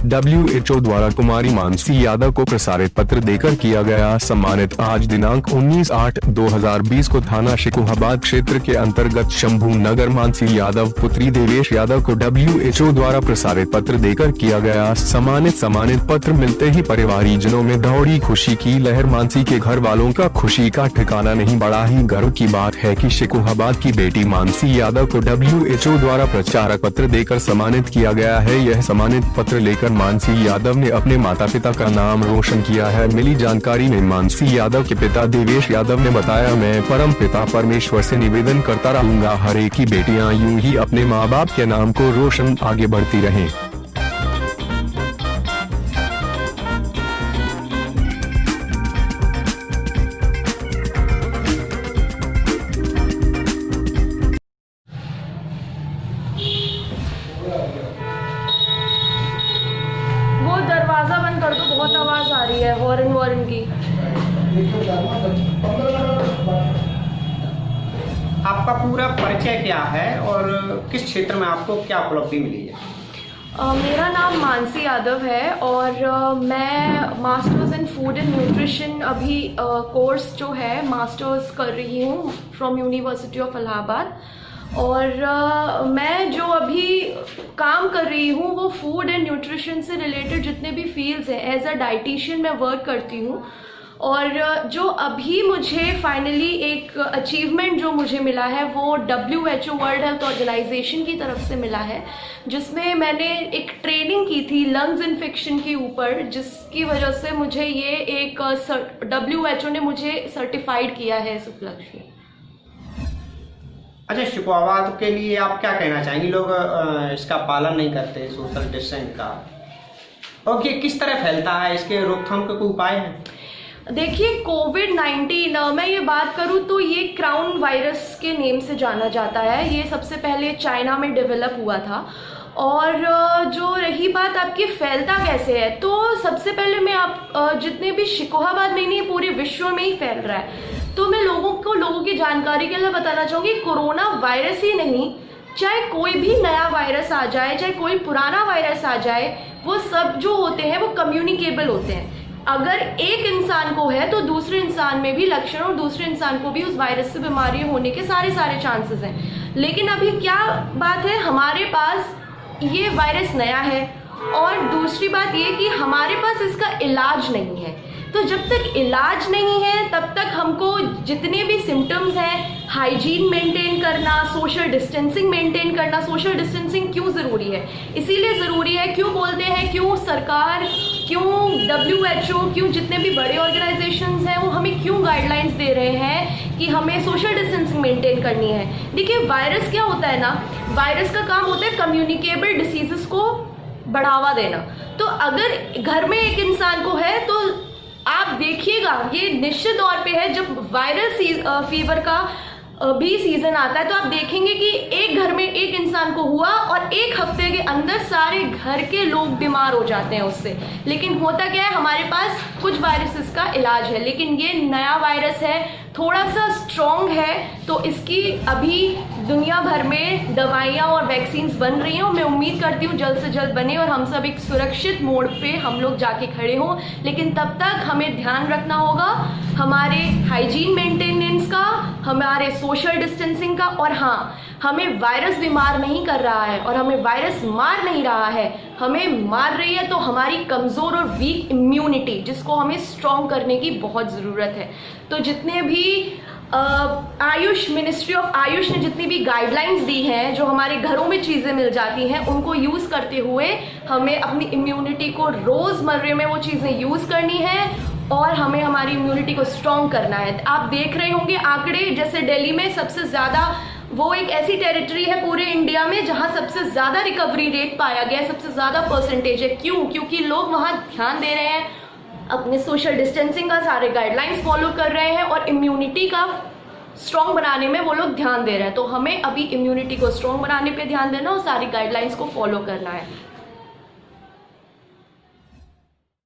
WHO द्वारा कुमारी मानसी यादव को प्रसारित पत्र देकर किया गया सम्मानित। आज दिनांक 19/8/2020 को थाना शिकोहाबाद क्षेत्र के अंतर्गत शंभू नगर मानसी यादव पुत्री देवेश यादव को WHO द्वारा प्रसारित पत्र देकर किया गया सम्मानित। पत्र मिलते ही परिवारीजनों में दौड़ी खुशी की लहर। मानसी के घर वालों का खुशी का ठिकाना नहीं। बड़ा ही गर्व की बात है कि शिकोहाबाद की बेटी मानसी यादव को WHO द्वारा प्रचारक पत्र देकर सम्मानित किया गया है। यह सम्मानित पत्र लेकर मानसी यादव ने अपने माता पिता का नाम रोशन किया है। मिली जानकारी में मानसी यादव के पिता देवेश यादव ने बताया, मैं परम पिता परमेश्वर से निवेदन करता रहूंगा हर एक की बेटियां यूं ही अपने माँ बाप के नाम को रोशन आगे बढ़ती रहें। वो दरवाजा बंद कर दो, बहुत आवाज आ रही है हॉर्न की। आपका पूरा परिचय क्या है और किस क्षेत्र में आपको क्या उपलब्धि मिली है? मेरा नाम मानसी यादव है और मैं masters in food and nutrition अभी कोर्स जो है मास्टर्स कर रही हूँ फ्रॉम यूनिवर्सिटी ऑफ इलाहाबाद। और मैं जो अभी काम कर रही हूँ वो फूड एंड न्यूट्रिशन से रिलेटेड जितने भी फील्ड्स हैं, एज अ डाइटिशियन मैं वर्क करती हूँ। और जो अभी मुझे फाइनली एक अचीवमेंट जो मुझे मिला है वो WHO वर्ल्ड हेल्थ ऑर्गेनाइजेशन की तरफ से मिला है, जिसमें मैंने एक ट्रेनिंग की थी लंग्स इन्फेक्शन के ऊपर, जिसकी वजह से मुझे ये एक WHO ने मुझे सर्टिफाइड किया है इस उपलक्ष्य में। अच्छा, शिकोहाबाद के लिए आप क्या कहना चाहेंगे? लोग इसका पालन नहीं करते सोशल डिस्टेंस का, और ये किस तरह फैलता है, इसके रोकथाम के कोई उपाय है? देखिए, कोविड-19 मैं ये बात करूँ तो ये क्राउन वायरस के नेम से जाना जाता है। ये सबसे पहले चाइना में डेवलप हुआ था। और जो रही बात आपकी फैलता कैसे है, तो सबसे पहले मैं आप जितने भी शिकोहाबाद में नहीं पूरे विश्व में ही फैल रहा है। तो मैं लोगों की जानकारी के लिए बताना चाहूँगी, कोरोना वायरस ही नहीं, चाहे कोई भी नया वायरस आ जाए, चाहे कोई पुराना वायरस आ जाए, वो सब जो होते हैं वो कम्युनिकेबल होते हैं। अगर एक इंसान को है तो दूसरे इंसान में भी लक्षण और दूसरे इंसान को भी उस वायरस से बीमारी होने के सारे चांसेस हैं। लेकिन अभी क्या बात है, हमारे पास ये वायरस नया है और दूसरी बात ये कि हमारे पास इसका इलाज नहीं है। तो जब तक इलाज नहीं है तब तक हमको जितने भी सिम्टम्स हैं, हाइजीन मेंटेन करना, सोशल डिस्टेंसिंग मेंटेन करना। सोशल डिस्टेंसिंग क्यों ज़रूरी है? इसीलिए ज़रूरी है, क्यों बोलते हैं, क्यों सरकार, क्यों WHO, क्यों जितने भी बड़े ऑर्गेनाइजेशंस हैं वो हमें क्यों गाइडलाइंस दे रहे हैं कि हमें सोशल डिस्टेंसिंग मेंटेन करनी है। देखिए, वायरस क्या होता है ना, वायरस का काम होता है कम्युनिकेबल डिसीजेस को बढ़ावा देना। तो अगर घर में एक इंसान को है तो आप देखिएगा, ये निश्चित तौर पे है, जब वायरल फीवर का भी सीजन आता है तो आप देखेंगे कि एक घर में एक इंसान को हुआ और एक हफ्ते के अंदर सारे घर के लोग बीमार हो जाते हैं उससे। लेकिन होता क्या है, हमारे पास कुछ वायरसेस का इलाज है, लेकिन ये नया वायरस है, थोड़ा सा स्ट्रॉन्ग है, तो इसकी अभी दुनिया भर में दवाइयाँ और वैक्सीन्स बन रही हैं और मैं उम्मीद करती हूँ जल्द से जल्द बने और हम सब एक सुरक्षित मोड़ पे हम लोग जाके खड़े हों। लेकिन तब तक हमें ध्यान रखना होगा हमारे हाइजीन मेंटेनेंस का, हमारे सोशल डिस्टेंसिंग का, और हाँ, हमें वायरस बीमार नहीं कर रहा है और हमें वायरस मार नहीं रहा है, हमें मार रही है तो हमारी कमज़ोर और वीक इम्यूनिटी, जिसको हमें स्ट्रॉन्ग करने की बहुत ज़रूरत है। तो जितने भी आयुष, मिनिस्ट्री ऑफ आयुष ने जितनी भी गाइडलाइंस दी हैं, जो हमारे घरों में चीज़ें मिल जाती हैं, उनको यूज़ करते हुए हमें अपनी इम्यूनिटी को रोज़मर्रे में वो चीज़ें यूज़ करनी है और हमें हमारी इम्यूनिटी को स्ट्रॉन्ग करना है। आप देख रहे होंगे आंकड़े, जैसे दिल्ली में सबसे ज़्यादा, वो एक ऐसी टेरिटरी है पूरे इंडिया में जहां सबसे ज़्यादा रिकवरी रेट पाया गया है, सबसे ज़्यादा परसेंटेज है। क्यों? क्योंकि लोग वहां ध्यान दे रहे हैं, अपने सोशल डिस्टेंसिंग का सारे गाइडलाइंस फॉलो कर रहे हैं और इम्यूनिटी का स्ट्रॉन्ग बनाने में वो लोग ध्यान दे रहे हैं। तो हमें अभी इम्यूनिटी को स्ट्रॉन्ग बनाने पे ध्यान देना और सारी गाइडलाइंस को फॉलो करना है।